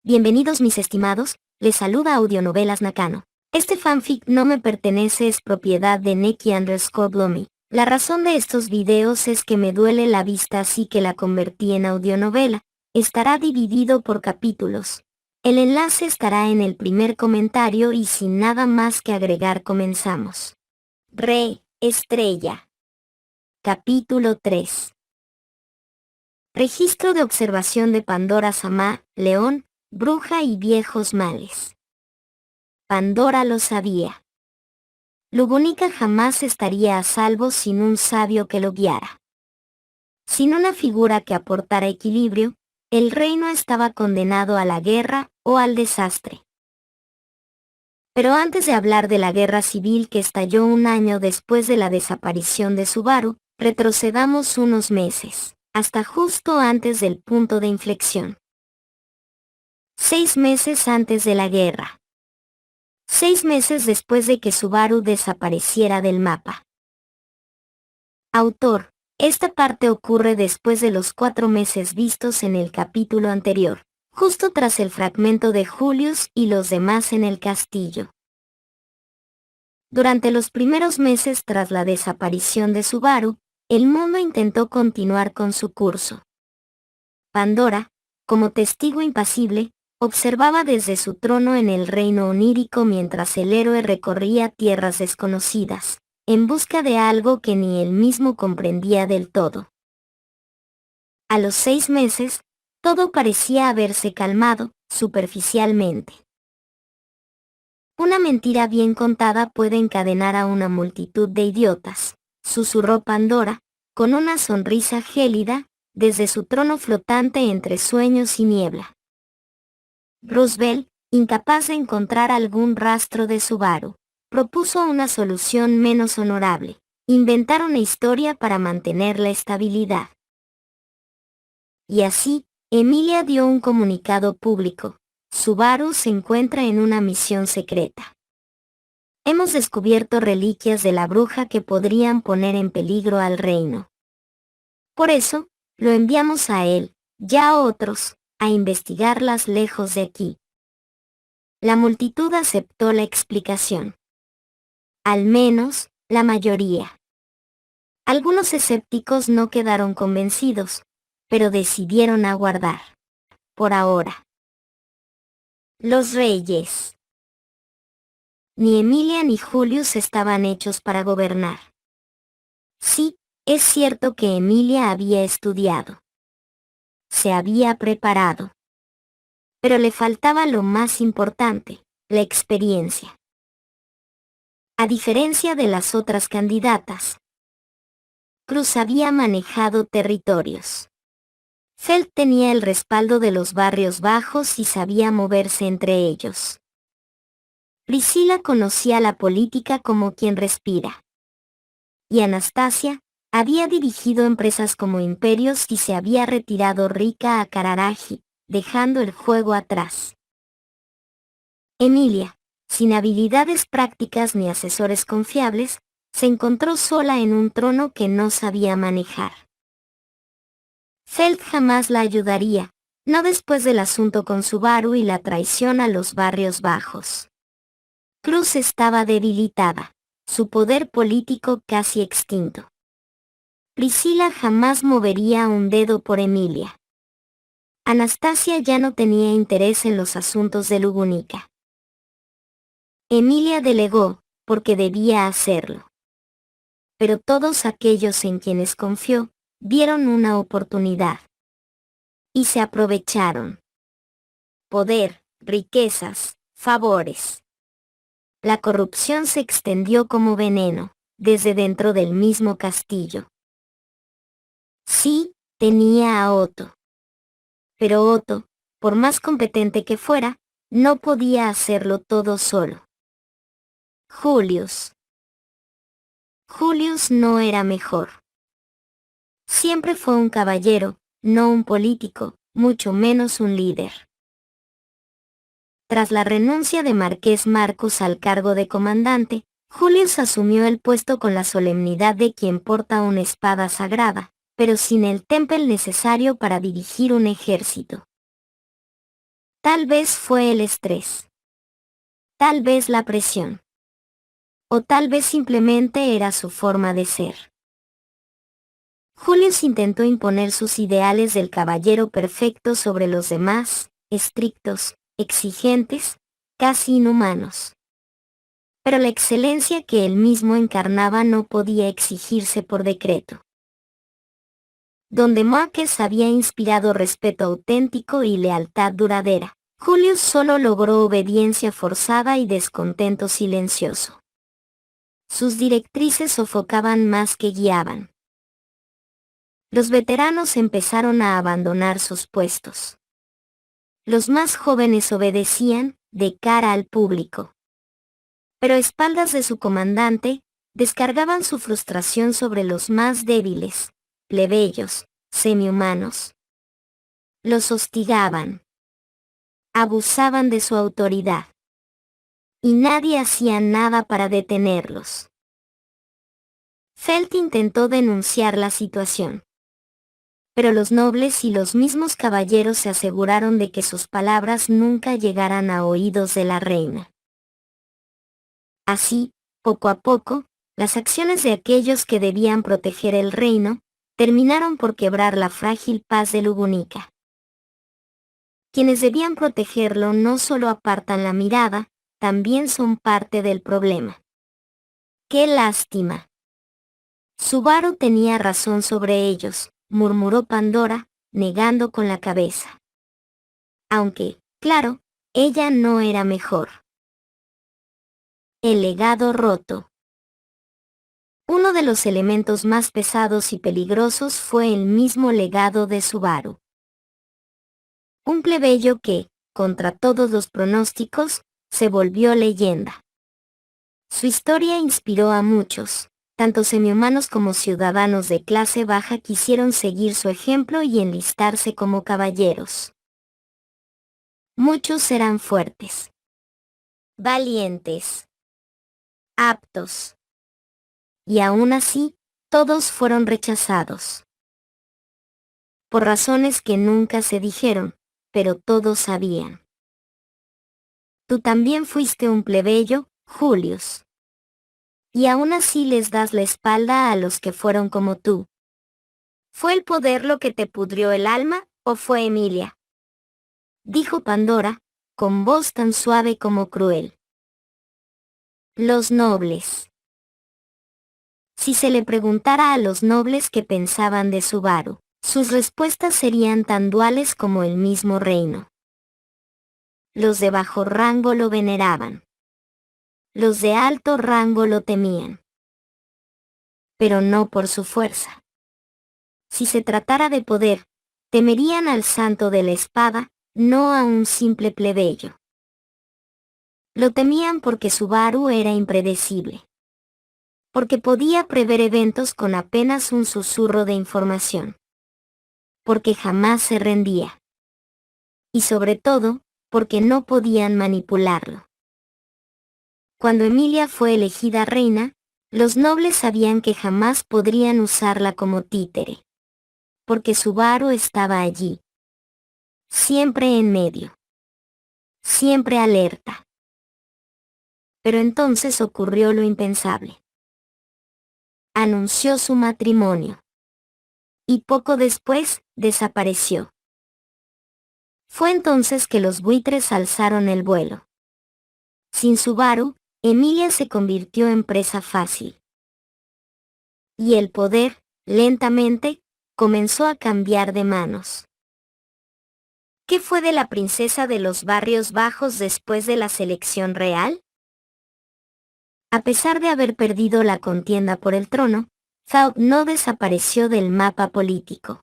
Bienvenidos mis estimados, les saluda Audionovelas Nakano. Este fanfic no me pertenece, es propiedad de Neki_Blomy. La razón de estos videos es que me duele la vista, así que la convertí en audionovela. Estará dividido por capítulos. El enlace estará en el primer comentario y sin nada más que agregar comenzamos. Estrella. Capítulo 3. Registro de observación de Pandora-sama, León, Bruja y viejos males. Pandora lo sabía. Lugunica jamás estaría a salvo sin un sabio que lo guiara. Sin una figura que aportara equilibrio, el reino estaba condenado a la guerra o al desastre. Pero antes de hablar de la guerra civil que estalló un año después de la desaparición de Subaru, retrocedamos unos meses, hasta justo antes del punto de inflexión. 6 meses antes de la guerra. 6 meses después de que Subaru desapareciera del mapa. Autor: esta parte ocurre después de los 4 meses vistos en el capítulo anterior, justo tras el fragmento de Julius y los demás en el castillo. Durante los primeros meses tras la desaparición de Subaru, el mundo intentó continuar con su curso. Pandora, como testigo impasible, observaba desde su trono en el reino onírico mientras el héroe recorría tierras desconocidas, en busca de algo que ni él mismo comprendía del todo. A los 6 meses, todo parecía haberse calmado, superficialmente. Una mentira bien contada puede encadenar a una multitud de idiotas, susurró Pandora, con una sonrisa gélida, desde su trono flotante entre sueños y niebla. Roosevelt, incapaz de encontrar algún rastro de Subaru, propuso una solución menos honorable: inventar una historia para mantener la estabilidad. Y así, Emilia dio un comunicado público: Subaru se encuentra en una misión secreta. Hemos descubierto reliquias de la bruja que podrían poner en peligro al reino. Por eso, lo enviamos a él, ya a otros, a investigarlas lejos de aquí. La multitud aceptó la explicación. Al menos, la mayoría. Algunos escépticos no quedaron convencidos, pero decidieron aguardar. Por ahora. Los reyes. Ni Emilia ni Julius estaban hechos para gobernar. Sí, es cierto que Emilia había estudiado. Se había preparado. Pero le faltaba lo más importante: la experiencia. A diferencia de las otras candidatas, Cruz había manejado territorios. Felt tenía el respaldo de los barrios bajos y sabía moverse entre ellos. Priscilla conocía la política como quien respira. Y Anastasia había dirigido empresas como imperios y se había retirado rica a Kararaji, dejando el juego atrás. Emilia, sin habilidades prácticas ni asesores confiables, se encontró sola en un trono que no sabía manejar. Felt jamás la ayudaría, no después del asunto con Subaru y la traición a los barrios bajos. Cruz estaba debilitada, su poder político casi extinto. Priscilla jamás movería un dedo por Emilia. Anastasia ya no tenía interés en los asuntos de Lugunica. Emilia delegó, porque debía hacerlo. Pero todos aquellos en quienes confió, vieron una oportunidad. Y se aprovecharon. Poder, riquezas, favores. La corrupción se extendió como veneno, desde dentro del mismo castillo. Sí, tenía a Otto. Pero Otto, por más competente que fuera, no podía hacerlo todo solo. Julius. Julius no era mejor. Siempre fue un caballero, no un político, mucho menos un líder. Tras la renuncia de Marqués Marcus al cargo de comandante, Julius asumió el puesto con la solemnidad de quien porta una espada sagrada, pero sin el temple necesario para dirigir un ejército. Tal vez fue el estrés. Tal vez la presión. O tal vez simplemente era su forma de ser. Julius intentó imponer sus ideales del caballero perfecto sobre los demás, estrictos, exigentes, casi inhumanos. Pero la excelencia que él mismo encarnaba no podía exigirse por decreto. Donde Marquez había inspirado respeto auténtico y lealtad duradera, Julius solo logró obediencia forzada y descontento silencioso. Sus directrices sofocaban más que guiaban. Los veteranos empezaron a abandonar sus puestos. Los más jóvenes obedecían, de cara al público. Pero a espaldas de su comandante, descargaban su frustración sobre los más débiles, plebeyos, semihumanos. Los hostigaban. Abusaban de su autoridad. Y nadie hacía nada para detenerlos. Felt intentó denunciar la situación. Pero los nobles y los mismos caballeros se aseguraron de que sus palabras nunca llegaran a oídos de la reina. Así, poco a poco, las acciones de aquellos que debían proteger el reino, terminaron por quebrar la frágil paz de Lugunica. Quienes debían protegerlo no solo apartan la mirada, también son parte del problema. ¡Qué lástima! Subaru tenía razón sobre ellos, murmuró Pandora, negando con la cabeza. Aunque, claro, ella no era mejor. El legado roto. Uno de los elementos más pesados y peligrosos fue el mismo legado de Subaru. Un plebeyo que, contra todos los pronósticos, se volvió leyenda. Su historia inspiró a muchos, tanto semihumanos como ciudadanos de clase baja quisieron seguir su ejemplo y enlistarse como caballeros. Muchos eran fuertes, valientes, aptos. Y aún así, todos fueron rechazados. Por razones que nunca se dijeron, pero todos sabían. Tú también fuiste un plebeyo, Julius. Y aún así les das la espalda a los que fueron como tú. ¿Fue el poder lo que te pudrió el alma, o fue Emilia? Dijo Pandora, con voz tan suave como cruel. Los nobles. Si se le preguntara a los nobles qué pensaban de Subaru, sus respuestas serían tan duales como el mismo reino. Los de bajo rango lo veneraban. Los de alto rango lo temían. Pero no por su fuerza. Si se tratara de poder, temerían al santo de la espada, no a un simple plebeyo. Lo temían porque Subaru era impredecible. Porque podía prever eventos con apenas un susurro de información. Porque jamás se rendía. Y sobre todo, porque no podían manipularlo. Cuando Emilia fue elegida reina, los nobles sabían que jamás podrían usarla como títere. Porque Subaru estaba allí. Siempre en medio. Siempre alerta. Pero entonces ocurrió lo impensable. Anunció su matrimonio. Y poco después, desapareció. Fue entonces que los buitres alzaron el vuelo. Sin Subaru, Emilia se convirtió en presa fácil. Y el poder, lentamente, comenzó a cambiar de manos. ¿Qué fue de la princesa de los barrios bajos después de la selección real? A pesar de haber perdido la contienda por el trono, Thawk no desapareció del mapa político.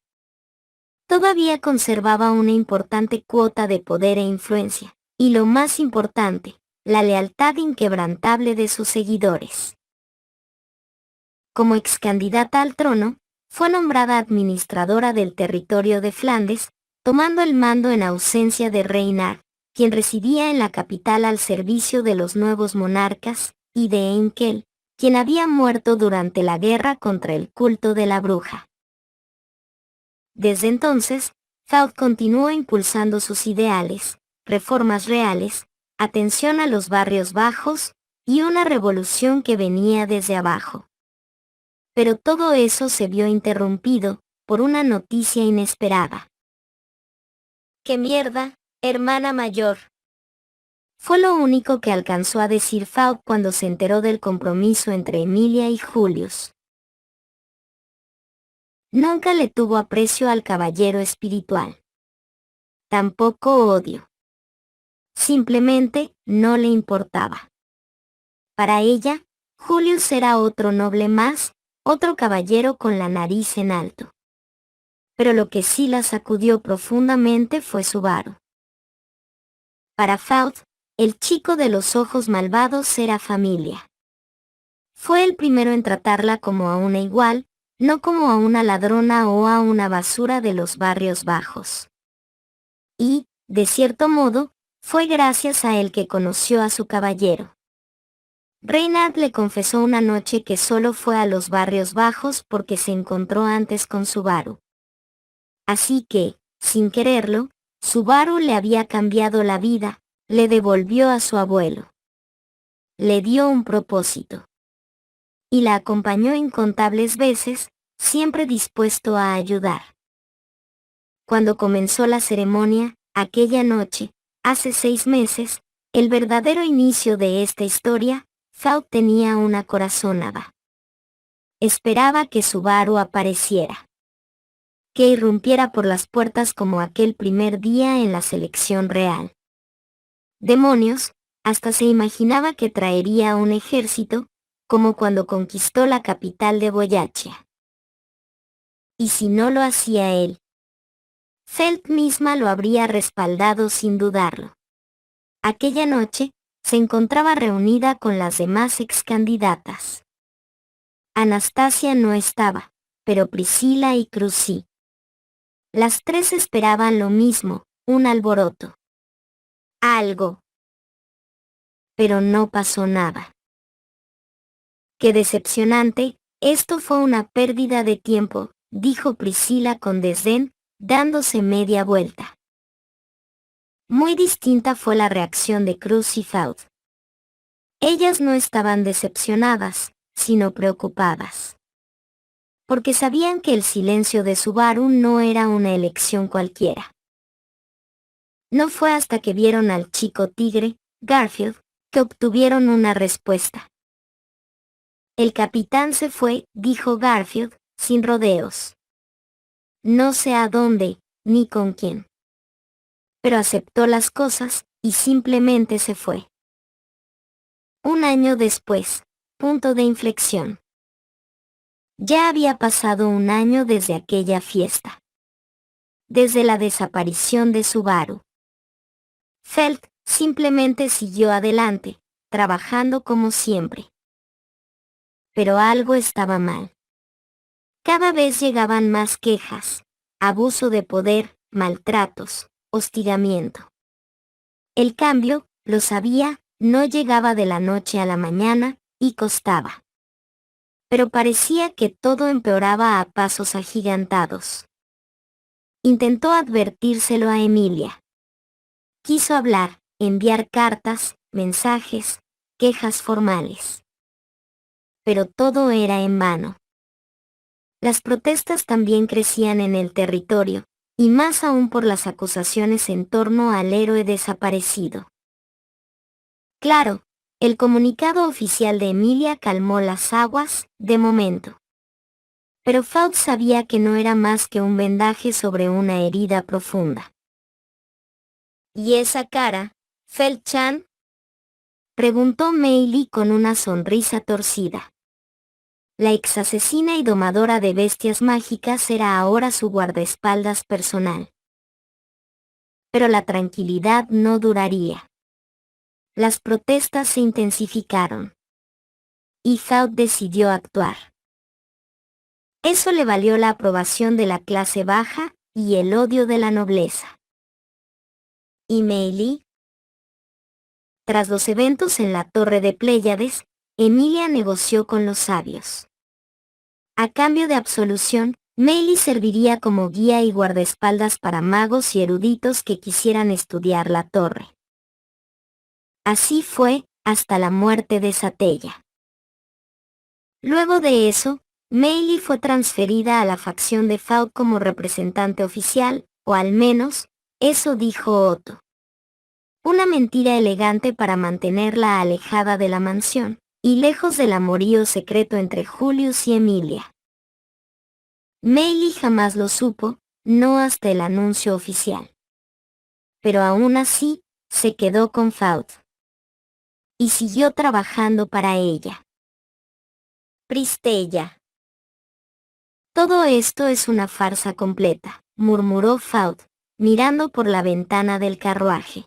Todavía conservaba una importante cuota de poder e influencia, y lo más importante, la lealtad inquebrantable de sus seguidores. Como excandidata al trono, fue nombrada administradora del territorio de Flandes, tomando el mando en ausencia de Reynard, quien residía en la capital al servicio de los nuevos monarcas, y de Enkel, quien había muerto durante la guerra contra el culto de la bruja. Desde entonces, Thawk continuó impulsando sus ideales, reformas reales, atención a los barrios bajos, y una revolución que venía desde abajo. Pero todo eso se vio interrumpido por una noticia inesperada. ¡Qué mierda, hermana mayor! Fue lo único que alcanzó a decir Falk cuando se enteró del compromiso entre Emilia y Julius. Nunca le tuvo aprecio al caballero espiritual. Tampoco odio. Simplemente no le importaba. Para ella, Julius era otro noble más, otro caballero con la nariz en alto. Pero lo que sí la sacudió profundamente fue Subaru. Para Falk, el chico de los ojos malvados era familia. Fue el primero en tratarla como a una igual, no como a una ladrona o a una basura de los barrios bajos. Y, de cierto modo, fue gracias a él que conoció a su caballero. Reynard le confesó una noche que solo fue a los barrios bajos porque se encontró antes con Subaru. Así que, sin quererlo, Subaru le había cambiado la vida, le devolvió a su abuelo. Le dio un propósito. Y la acompañó incontables veces, siempre dispuesto a ayudar. Cuando comenzó la ceremonia, aquella noche, hace 6 meses, el verdadero inicio de esta historia, Falk tenía una corazonada. Esperaba que Subaru apareciera. Que irrumpiera por las puertas como aquel primer día en la selección real. Demonios, hasta se imaginaba que traería un ejército, como cuando conquistó la capital de Boyachia. Y si no lo hacía él, Felt misma lo habría respaldado sin dudarlo. Aquella noche, se encontraba reunida con las demás excandidatas. Anastasia no estaba, pero Priscila y Cruz sí. Las 3 esperaban lo mismo, un alboroto. Algo. Pero no pasó nada. Qué decepcionante, esto fue una pérdida de tiempo, dijo Priscila con desdén, dándose media vuelta. Muy distinta fue la reacción de Cruz y Falk. Ellas no estaban decepcionadas, sino preocupadas. Porque sabían que el silencio de Subaru no era una elección cualquiera. No fue hasta que vieron al chico tigre, Garfield, que obtuvieron una respuesta. El capitán se fue, dijo Garfield, sin rodeos. No sé a dónde, ni con quién. Pero aceptó las cosas, y simplemente se fue. Un año después, punto de inflexión. Ya había pasado un año desde aquella fiesta. Desde la desaparición de Subaru. Felt simplemente siguió adelante, trabajando como siempre. Pero algo estaba mal. Cada vez llegaban más quejas, abuso de poder, maltratos, hostigamiento. El cambio, lo sabía, no llegaba de la noche a la mañana, y costaba. Pero parecía que todo empeoraba a pasos agigantados. Intentó advertírselo a Emilia. Quiso hablar, enviar cartas, mensajes, quejas formales. Pero todo era en vano. Las protestas también crecían en el territorio, y más aún por las acusaciones en torno al héroe desaparecido. Claro, el comunicado oficial de Emilia calmó las aguas, de momento. Pero Falk sabía que no era más que un vendaje sobre una herida profunda. ¿Y esa cara, Felt-chan?, preguntó Meili con una sonrisa torcida. La ex asesina y domadora de bestias mágicas era ahora su guardaespaldas personal. Pero la tranquilidad no duraría. Las protestas se intensificaron. Y Falk decidió actuar. Eso le valió la aprobación de la clase baja y el odio de la nobleza. ¿Y Meili? Tras los eventos en la Torre de Pléyades, Emilia negoció con los sabios. A cambio de absolución, Meili serviría como guía y guardaespaldas para magos y eruditos que quisieran estudiar la torre. Así fue, hasta la muerte de Satella. Luego de eso, Meili fue transferida a la facción de Faud como representante oficial, o al menos, eso dijo Otto. Una mentira elegante para mantenerla alejada de la mansión, y lejos del amorío secreto entre Julius y Emilia. Meili jamás lo supo, no hasta el anuncio oficial. Pero aún así, se quedó con Faud. Y siguió trabajando para ella. Pristella. Todo esto es una farsa completa, murmuró Faud, mirando por la ventana del carruaje.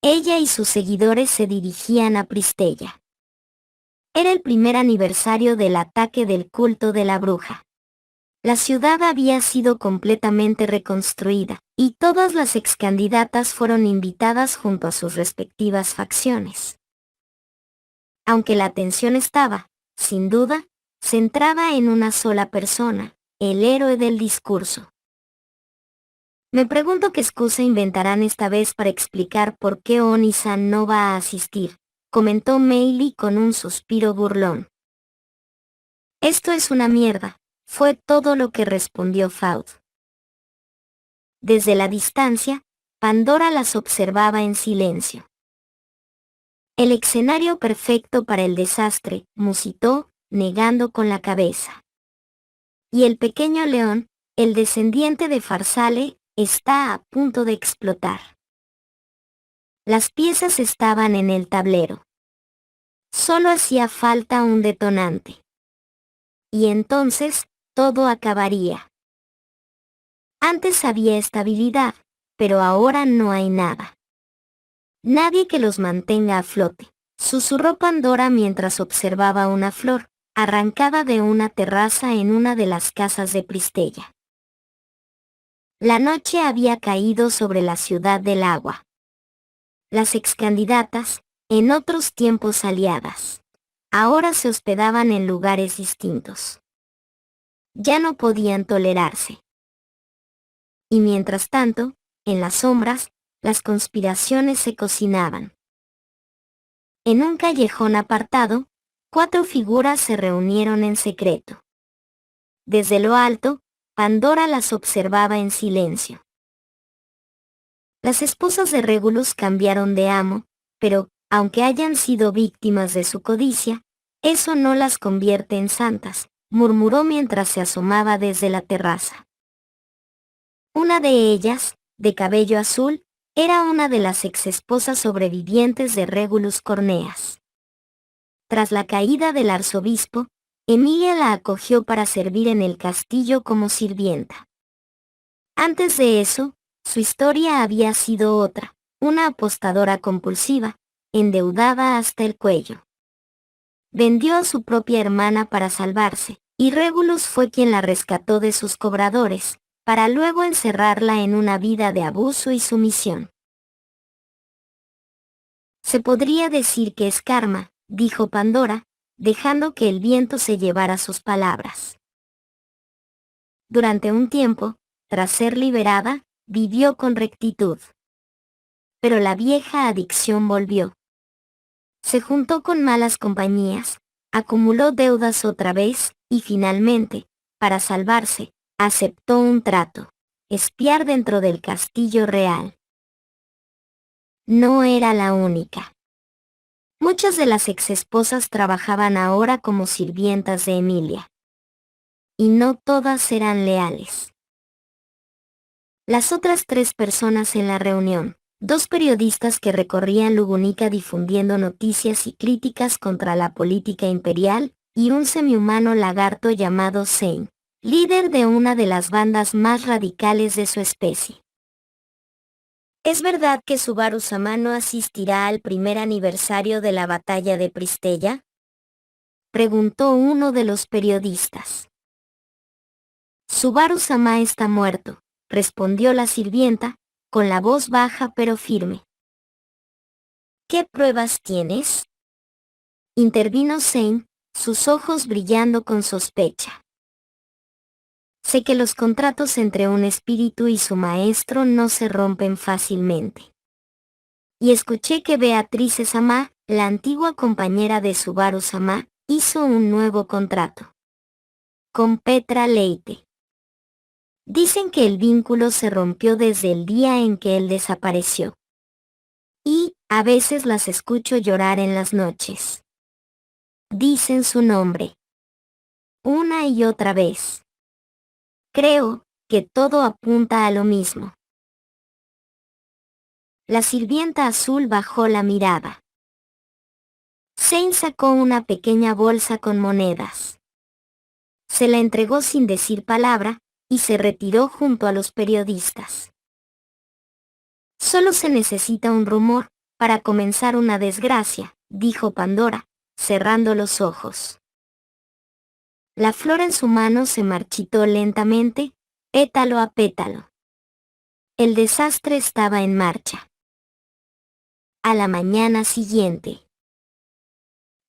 Ella y sus seguidores se dirigían a Pristella. Era el primer aniversario del ataque del culto de la bruja. La ciudad había sido completamente reconstruida, y todas las excandidatas fueron invitadas junto a sus respectivas facciones. Aunque la atención estaba, sin duda, centrada en una sola persona, el héroe del discurso. Me pregunto qué excusa inventarán esta vez para explicar por qué Oni-san no va a asistir, comentó Meili con un suspiro burlón. Esto es una mierda, fue todo lo que respondió Faud. Desde la distancia, Pandora las observaba en silencio. El escenario perfecto para el desastre, musitó, negando con la cabeza. Y el pequeño león, el descendiente de Farsale, está a punto de explotar. Las piezas estaban en el tablero. Solo hacía falta un detonante. Y entonces, todo acabaría. Antes había estabilidad, pero ahora no hay nada. Nadie que los mantenga a flote, susurró Pandora mientras observaba una flor, arrancada de una terraza en una de las casas de Pristella. La noche había caído sobre la ciudad del agua. Las excandidatas, en otros tiempos aliadas, ahora se hospedaban en lugares distintos. Ya no podían tolerarse. Y mientras tanto, en las sombras, las conspiraciones se cocinaban. En un callejón apartado, 4 figuras se reunieron en secreto. Desde lo alto, Pandora las observaba en silencio. Las esposas de Regulus cambiaron de amo, pero, aunque hayan sido víctimas de su codicia, eso no las convierte en santas, murmuró mientras se asomaba desde la terraza. Una de ellas, de cabello azul, era una de las exesposas sobrevivientes de Regulus Corneas. Tras la caída del arzobispo, Emilia la acogió para servir en el castillo como sirvienta. Antes de eso, su historia había sido otra, una apostadora compulsiva, endeudada hasta el cuello. Vendió a su propia hermana para salvarse, y Regulus fue quien la rescató de sus cobradores, para luego encerrarla en una vida de abuso y sumisión. Se podría decir que es karma, dijo Pandora, dejando que el viento se llevara sus palabras. Durante un tiempo, tras ser liberada, vivió con rectitud. Pero la vieja adicción volvió. Se juntó con malas compañías, acumuló deudas otra vez, y finalmente, para salvarse, aceptó un trato: espiar dentro del castillo real. No era la única. Muchas de las exesposas trabajaban ahora como sirvientas de Emilia. Y no todas eran leales. Las otras 3 personas en la reunión, 2 periodistas que recorrían Lugunica difundiendo noticias y críticas contra la política imperial, y un semihumano lagarto llamado Zane, líder de una de las bandas más radicales de su especie. ¿Es verdad que Subaru-sama no asistirá al primer aniversario de la batalla de Pristella?, preguntó uno de los periodistas. Subaru-sama está muerto, respondió la sirvienta, con la voz baja pero firme. ¿Qué pruebas tienes?, intervino Zane, sus ojos brillando con sospecha. Sé que los contratos entre un espíritu y su maestro no se rompen fácilmente. Y escuché que Beatrice-sama, la antigua compañera de Subaru-sama, hizo un nuevo contrato con Petra Leite. Dicen que el vínculo se rompió desde el día en que él desapareció. Y, a veces las escucho llorar en las noches. Dicen su nombre. Una y otra vez. Creo que todo apunta a lo mismo. La sirvienta azul bajó la mirada. Zane sacó una pequeña bolsa con monedas. Se la entregó sin decir palabra, y se retiró junto a los periodistas. Solo se necesita un rumor para comenzar una desgracia, dijo Pandora, cerrando los ojos. La flor en su mano se marchitó lentamente, pétalo a pétalo. El desastre estaba en marcha. A la mañana siguiente,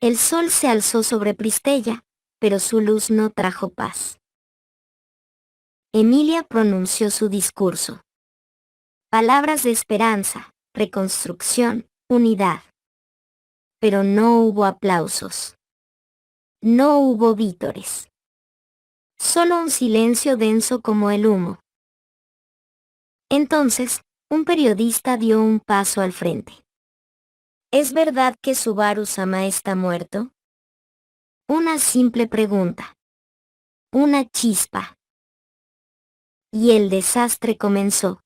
el sol se alzó sobre Pristella, pero su luz no trajo paz. Emilia pronunció su discurso. Palabras de esperanza, reconstrucción, unidad. Pero no hubo aplausos. No hubo vítores. Solo un silencio denso como el humo. Entonces, un periodista dio un paso al frente. ¿Es verdad que Subaru-sama está muerto? Una simple pregunta. Una chispa. Y el desastre comenzó.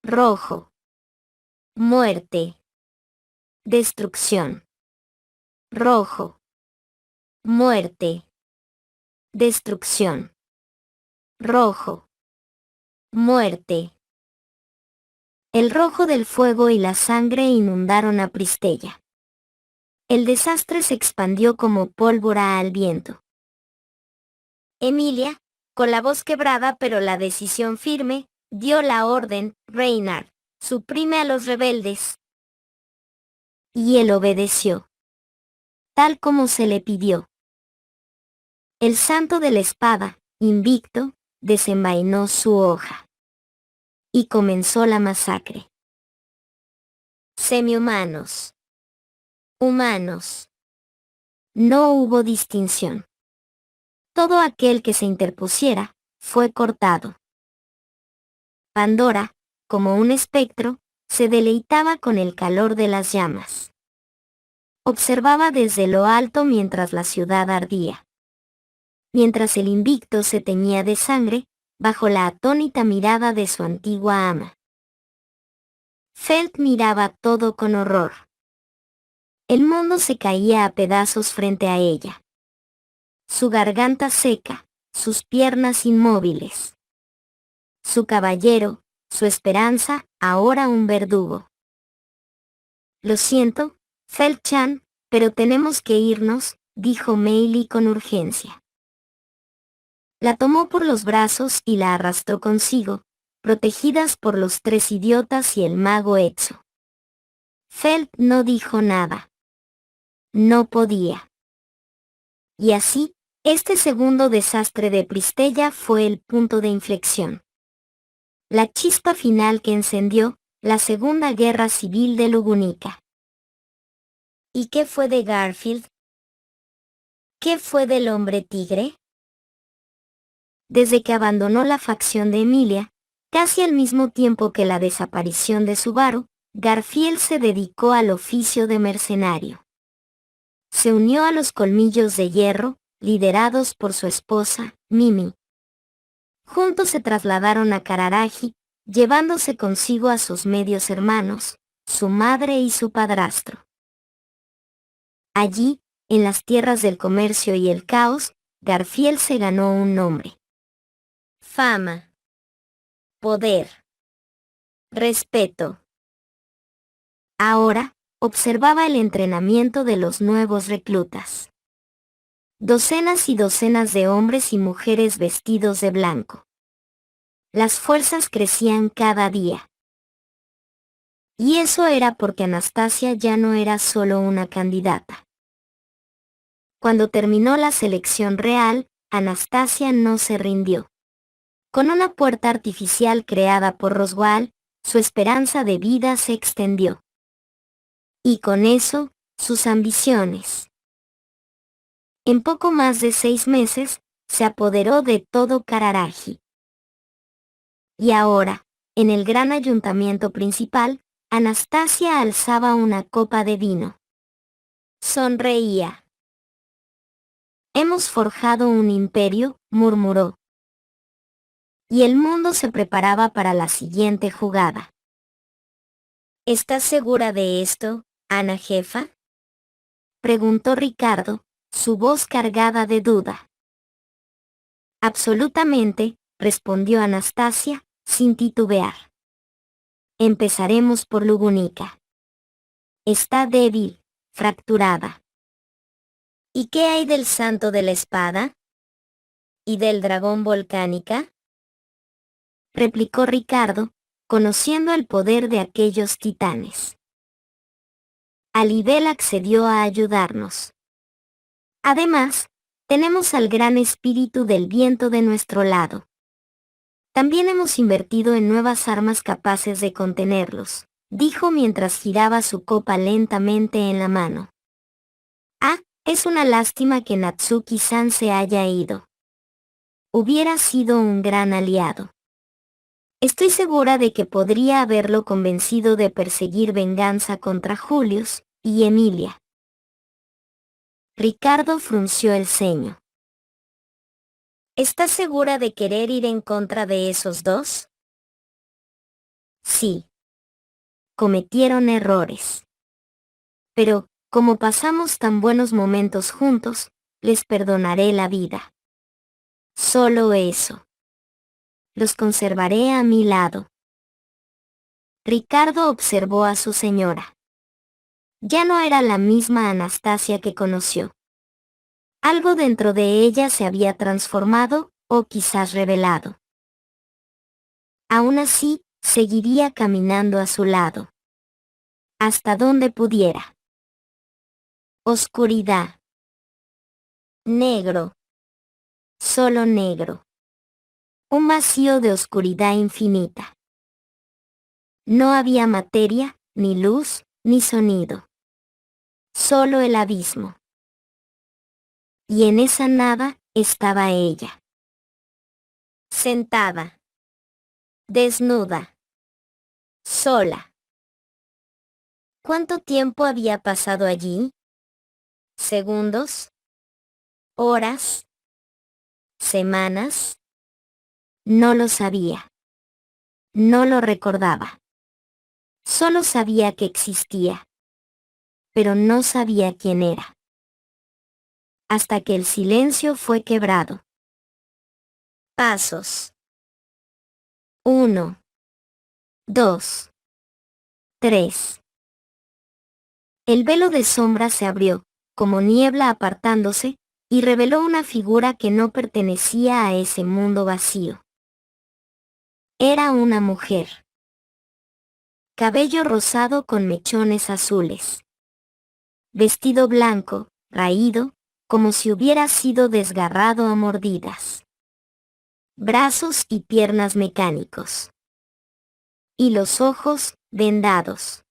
Rojo. Muerte. Destrucción. Rojo. Muerte. Destrucción. Rojo. Muerte. El rojo del fuego y la sangre inundaron a Pristella. El desastre se expandió como pólvora al viento. Emilia, con la voz quebrada pero la decisión firme, dio la orden: Reynard, suprime a los rebeldes. Y él obedeció, tal como se le pidió. El santo de la espada, invicto, desenvainó su hoja. Y comenzó la masacre. Semihumanos. Humanos. No hubo distinción. Todo aquel que se interpusiera, fue cortado. Pandora, como un espectro, se deleitaba con el calor de las llamas. Observaba desde lo alto mientras la ciudad ardía. Mientras el invicto se teñía de sangre, bajo la atónita mirada de su antigua ama. Felt miraba todo con horror. El mundo se caía a pedazos frente a ella. Su garganta seca, sus piernas inmóviles. Su caballero, su esperanza, ahora un verdugo. Lo siento, Felt-chan, pero tenemos que irnos, dijo Meili con urgencia. La tomó por los brazos y la arrastró consigo, protegidas por los tres idiotas y el mago Etso. Felt no dijo nada. No podía. Y así, este segundo desastre de Pristella fue el punto de inflexión. La chispa final que encendió la Segunda Guerra Civil de Lugunica. ¿Y qué fue de Garfield? ¿Qué fue del hombre tigre? Desde que abandonó la facción de Emilia, casi al mismo tiempo que la desaparición de Subaru, Garfield se dedicó al oficio de mercenario. Se unió a los Colmillos de Hierro, liderados por su esposa, Mimi. Juntos se trasladaron a Kararagi, llevándose consigo a sus medios hermanos, su madre y su padrastro. Allí, en las tierras del comercio y el caos, Garfield se ganó un nombre. Fama. Poder. Respeto. Ahora, observaba el entrenamiento de los nuevos reclutas. Docenas y docenas de hombres y mujeres vestidos de blanco. Las fuerzas crecían cada día. Y eso era porque Anastasia ya no era solo una candidata. Cuando terminó la selección real, Anastasia no se rindió. Con una puerta artificial creada por Roswaal, su esperanza de vida se extendió. Y con eso, sus ambiciones. En poco más de 6 meses, se apoderó de todo Cararaji. Y ahora, en el gran ayuntamiento principal, Anastasia alzaba una copa de vino. Sonreía. Hemos forjado un imperio, murmuró. Y el mundo se preparaba para la siguiente jugada. ¿Estás segura de esto, Ana jefa? Preguntó Ricardo, su voz cargada de duda. Absolutamente, respondió Anastasia, sin titubear. Empezaremos por Lugunica. Está débil, fracturada. ¿Y qué hay del santo de la espada? ¿Y del dragón volcánica? Replicó Ricardo, conociendo el poder de aquellos titanes. Alibel accedió a ayudarnos. Además, tenemos al gran espíritu del viento de nuestro lado. También hemos invertido en nuevas armas capaces de contenerlos, dijo mientras giraba su copa lentamente en la mano. Ah, es una lástima que Natsuki-san se haya ido. Hubiera sido un gran aliado. Estoy segura de que podría haberlo convencido de perseguir venganza contra Julius y Emilia. Ricardo frunció el ceño. ¿Estás segura de querer ir en contra de esos dos? Sí. Cometieron errores. Pero, como pasamos tan buenos momentos juntos, les perdonaré la vida. Solo eso. Los conservaré a mi lado. Ricardo observó a su señora. Ya no era la misma Anastasia que conoció. Algo dentro de ella se había transformado, o quizás revelado. Aún así, seguiría caminando a su lado. Hasta donde pudiera. Oscuridad. Negro. Solo negro. Un vacío de oscuridad infinita. No había materia, ni luz, ni sonido. Solo el abismo. Y en esa nada estaba ella. Sentada. Desnuda. Sola. ¿Cuánto tiempo había pasado allí? ¿Segundos? ¿Horas? ¿Semanas? No lo sabía. No lo recordaba. Solo sabía que existía. Pero no sabía quién era. Hasta que el silencio fue quebrado. Pasos. 1, 2, 3. El velo de sombra se abrió, como niebla apartándose, y reveló una figura que no pertenecía a ese mundo vacío. Era una mujer. Cabello rosado con mechones azules. Vestido blanco, raído, como si hubiera sido desgarrado a mordidas. Brazos y piernas mecánicos. Y los ojos, vendados.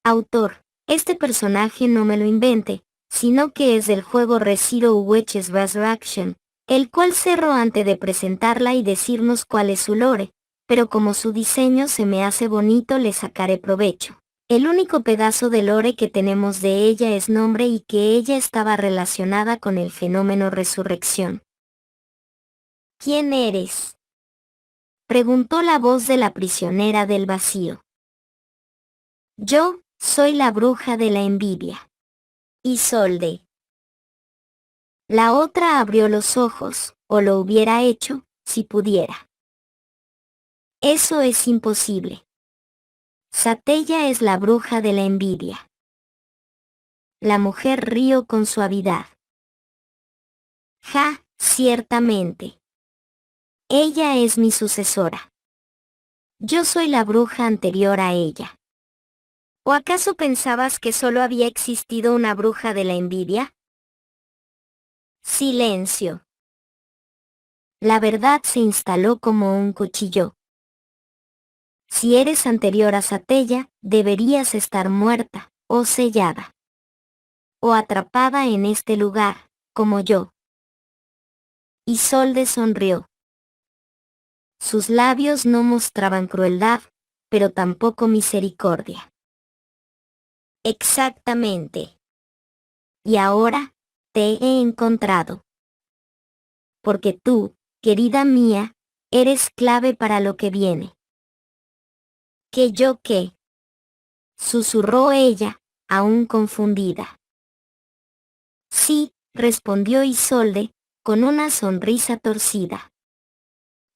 Autor, este personaje no me lo invente, sino que es del juego Re:Zero Witches Resurrection, el cual cerró antes de presentarla y decirnos cuál es su lore, pero como su diseño se me hace bonito le sacaré provecho. El único pedazo de lore que tenemos de ella es nombre y que ella estaba relacionada con el fenómeno resurrección. ¿Quién eres? Preguntó la voz de la prisionera del vacío. Yo, soy la bruja de la envidia. Isolde. La otra abrió los ojos, o lo hubiera hecho, si pudiera. Eso es imposible. Satella es la bruja de la envidia. La mujer rió con suavidad. Ja, ciertamente. Ella es mi sucesora. Yo soy la bruja anterior a ella. ¿O acaso pensabas que solo había existido una bruja de la envidia? Silencio. La verdad se instaló como un cuchillo. Si eres anterior a Satella, deberías estar muerta, o sellada, o atrapada en este lugar, como yo. Isolde sonrió. Sus labios no mostraban crueldad, pero tampoco misericordia. Exactamente. Y ahora, te he encontrado. Porque tú, querida mía, eres clave para lo que viene. ¿Qué yo qué? Susurró ella, aún confundida. Sí, respondió Isolde, con una sonrisa torcida.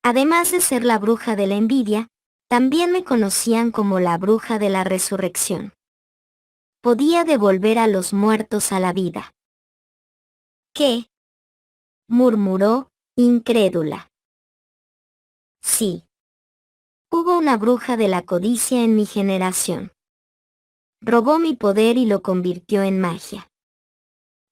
Además de ser la bruja de la envidia, también me conocían como la bruja de la resurrección. Podía devolver a los muertos a la vida. ¿Qué? Murmuró, incrédula. Sí. Hubo una bruja de la codicia en mi generación. Robó mi poder y lo convirtió en magia.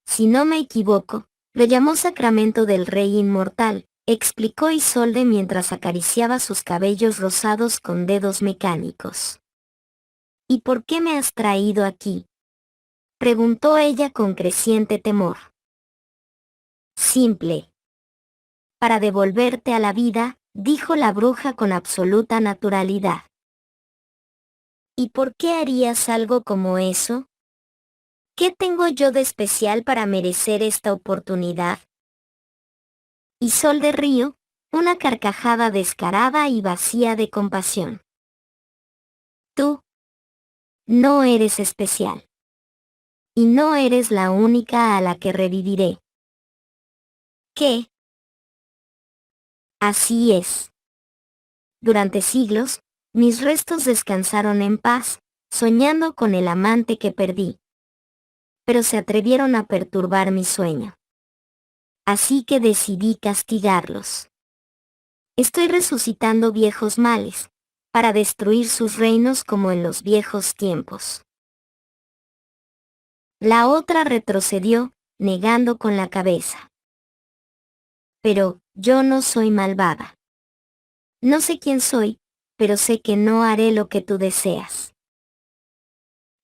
Si no me equivoco, lo llamó Sacramento del Rey Inmortal, explicó Isolde mientras acariciaba sus cabellos rosados con dedos mecánicos. ¿Y por qué me has traído aquí? Preguntó ella con creciente temor. Simple. Para devolverte a la vida, dijo la bruja con absoluta naturalidad. ¿Y por qué harías algo como eso? ¿Qué tengo yo de especial para merecer esta oportunidad? Isolde rió, una carcajada descarada y vacía de compasión. Tú no eres especial. Y no eres la única a la que reviviré. ¿Qué? Así es. Durante siglos, mis restos descansaron en paz, soñando con el amante que perdí. Pero se atrevieron a perturbar mi sueño. Así que decidí castigarlos. Estoy resucitando viejos males, para destruir sus reinos como en los viejos tiempos. La otra retrocedió, negando con la cabeza. Pero, yo no soy malvada. No sé quién soy, pero sé que no haré lo que tú deseas.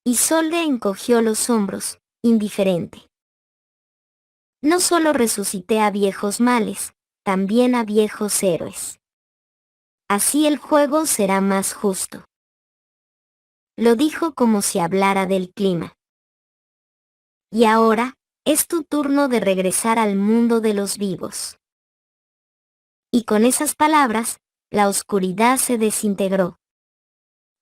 Isolde encogió los hombros, indiferente. No solo resucité a viejos males, también a viejos héroes. Así el juego será más justo. Lo dijo como si hablara del clima. Y ahora, es tu turno de regresar al mundo de los vivos. Y con esas palabras, la oscuridad se desintegró.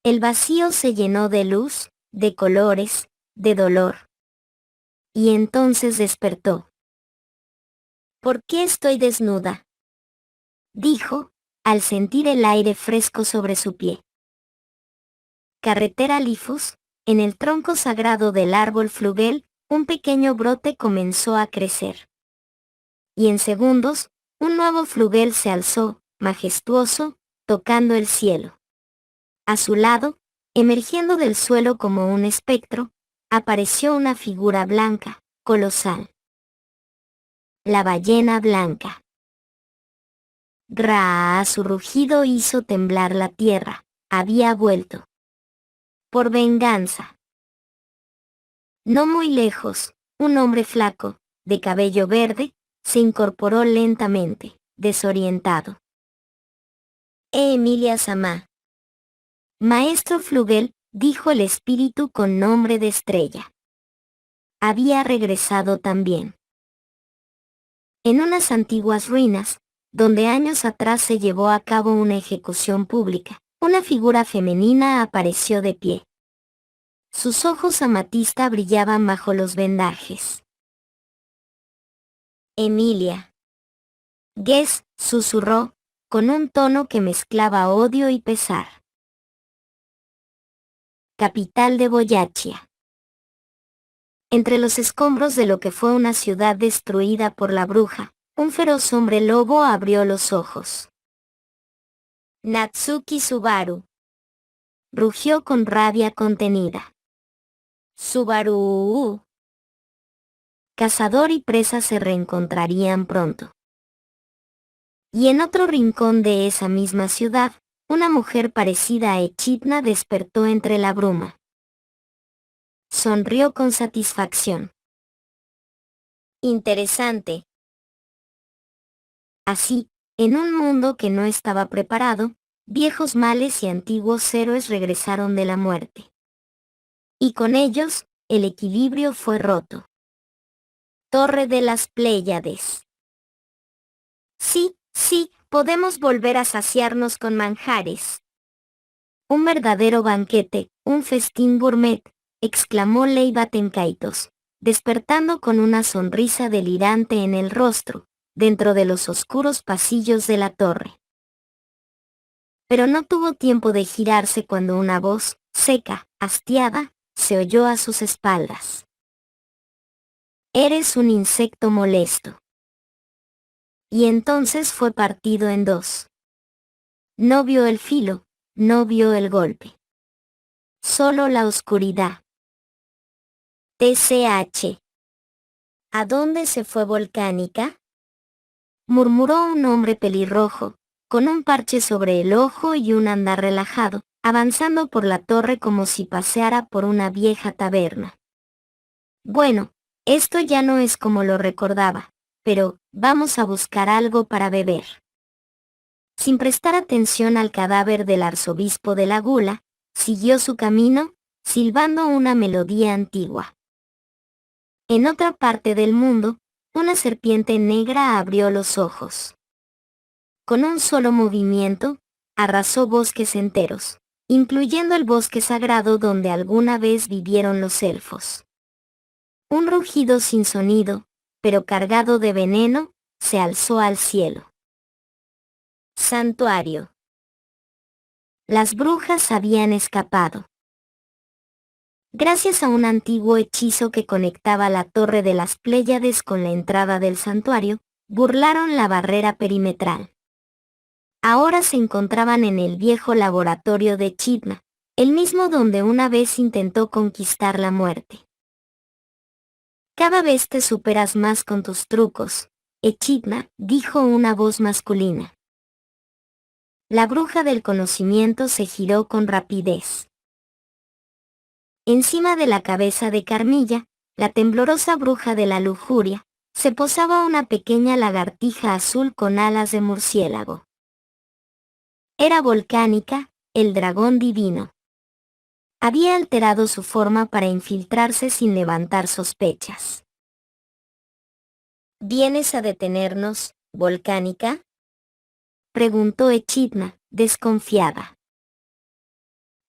El vacío se llenó de luz, de colores, de dolor. Y entonces despertó. ¿Por qué estoy desnuda? Dijo, al sentir el aire fresco sobre su pie. Carretera Lifus, en el tronco sagrado del árbol flugel, un pequeño brote comenzó a crecer. Y en segundos, un nuevo flugel se alzó, majestuoso, tocando el cielo. A su lado, emergiendo del suelo como un espectro, apareció una figura blanca, colosal. La ballena blanca. Raa, su rugido hizo temblar la tierra. Había vuelto. Por venganza. No muy lejos, un hombre flaco, de cabello verde, se incorporó lentamente, desorientado. Emilia Samá. Maestro Flugel, dijo el espíritu con nombre de estrella. Había regresado también. En unas antiguas ruinas, donde años atrás se llevó a cabo una ejecución pública, una figura femenina apareció de pie. Sus ojos amatista brillaban bajo los vendajes. Emilia. Guess, susurró, con un tono que mezclaba odio y pesar. Capital de Boyachia. Entre los escombros de lo que fue una ciudad destruida por la bruja, un feroz hombre lobo abrió los ojos. Natsuki Subaru. Rugió con rabia contenida. Subaru. cazador y presa se reencontrarían pronto. Y en otro rincón de esa misma ciudad, una mujer parecida a Echidna despertó entre la bruma. Sonrió con satisfacción. Interesante. Así, en un mundo que no estaba preparado, viejos males y antiguos héroes regresaron de la muerte. Y con ellos, el equilibrio fue roto. Torre de las Pléyades. Sí, sí, podemos volver a saciarnos con manjares. Un verdadero banquete, un festín gourmet, exclamó Leiva Tenkaitos, despertando con una sonrisa delirante en el rostro, dentro de los oscuros pasillos de la torre. Pero no tuvo tiempo de girarse cuando una voz, seca, hastiada, se oyó a sus espaldas. Eres un insecto molesto. Y entonces fue partido en dos. No vio el filo, no vio el golpe. Solo la oscuridad. TCH. ¿A dónde se fue Volcánica? Murmuró un hombre pelirrojo, con un parche sobre el ojo y un andar relajado, avanzando por la torre como si paseara por una vieja taberna. Bueno, esto ya no es como lo recordaba, pero vamos a buscar algo para beber. Sin prestar atención al cadáver del arzobispo de la Gula, siguió su camino, silbando una melodía antigua. En otra parte del mundo, una serpiente negra abrió los ojos. Con un solo movimiento, arrasó bosques enteros, incluyendo el bosque sagrado donde alguna vez vivieron los elfos. Un rugido sin sonido, pero cargado de veneno, se alzó al cielo. Santuario. Las brujas habían escapado. Gracias a un antiguo hechizo que conectaba la Torre de las Pléyades con la entrada del santuario, burlaron la barrera perimetral. Ahora se encontraban en el viejo laboratorio de Echidna, el mismo donde una vez intentó conquistar la muerte. Cada vez te superas más con tus trucos, Echidna, dijo una voz masculina. La bruja del conocimiento se giró con rapidez. Encima de la cabeza de Carmilla, la temblorosa bruja de la lujuria, se posaba una pequeña lagartija azul con alas de murciélago. Era Volcánica, el dragón divino. Había alterado su forma para infiltrarse sin levantar sospechas. ¿Vienes a detenernos, Volcánica?, preguntó Echidna, desconfiada.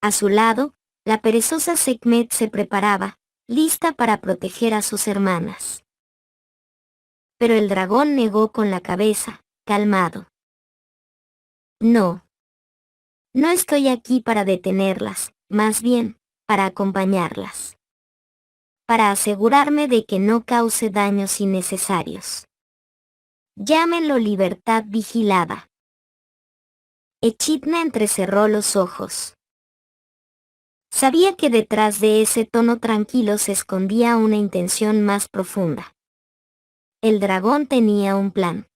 A su lado, la perezosa Sekhmet se preparaba, lista para proteger a sus hermanas. Pero el dragón negó con la cabeza, calmado. No. No estoy aquí para detenerlas, más bien, para acompañarlas. Para asegurarme de que no cause daños innecesarios. Llámenlo libertad vigilada. Echidna entrecerró los ojos. Sabía que detrás de ese tono tranquilo se escondía una intención más profunda. El dragón tenía un plan.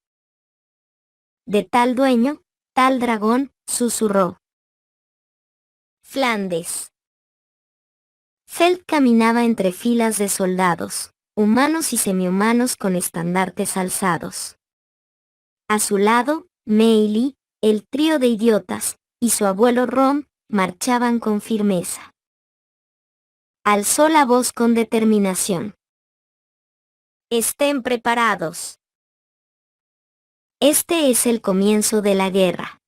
De tal dueño, tal dragón, susurró. Flandes. Feld caminaba entre filas de soldados, humanos y semihumanos con estandartes alzados. A su lado, Meili, el trío de idiotas, y su abuelo Rom, marchaban con firmeza. Alzó la voz con determinación. Estén preparados. Este es el comienzo de la guerra.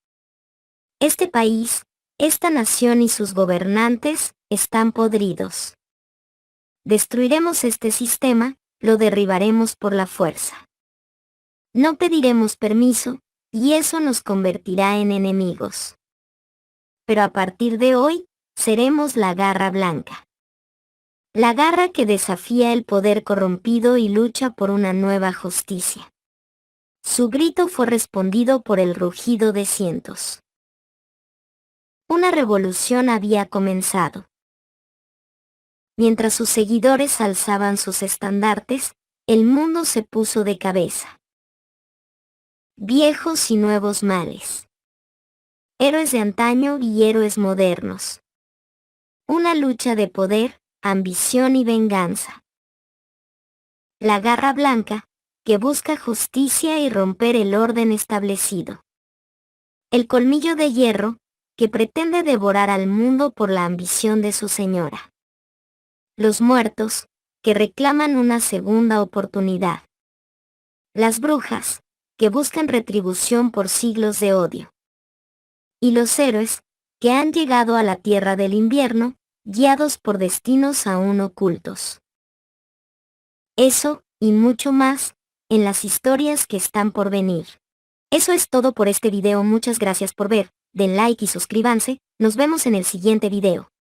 Este país, esta nación y sus gobernantes, están podridos. Destruiremos este sistema, lo derribaremos por la fuerza. No pediremos permiso, y eso nos convertirá en enemigos. Pero a partir de hoy, seremos la Garra Blanca. La garra que desafía el poder corrompido y lucha por una nueva justicia. Su grito fue respondido por el rugido de cientos. Una revolución había comenzado. Mientras sus seguidores alzaban sus estandartes, El mundo se puso de cabeza. Viejos y nuevos males. Héroes de antaño y héroes modernos. Una lucha de poder, ambición y venganza. La Garra Blanca, que busca justicia y romper el orden establecido. El Colmillo de Hierro, que pretende devorar al mundo por la ambición de su señora. Los Muertos, que reclaman una segunda oportunidad. Las Brujas, que buscan retribución por siglos de odio. Y los héroes, que han llegado a la Tierra del Invierno, guiados por destinos aún ocultos. Eso, y mucho más, en las historias que están por venir. Eso es todo por este video, muchas gracias por ver, den like y suscríbanse, nos vemos en el siguiente video.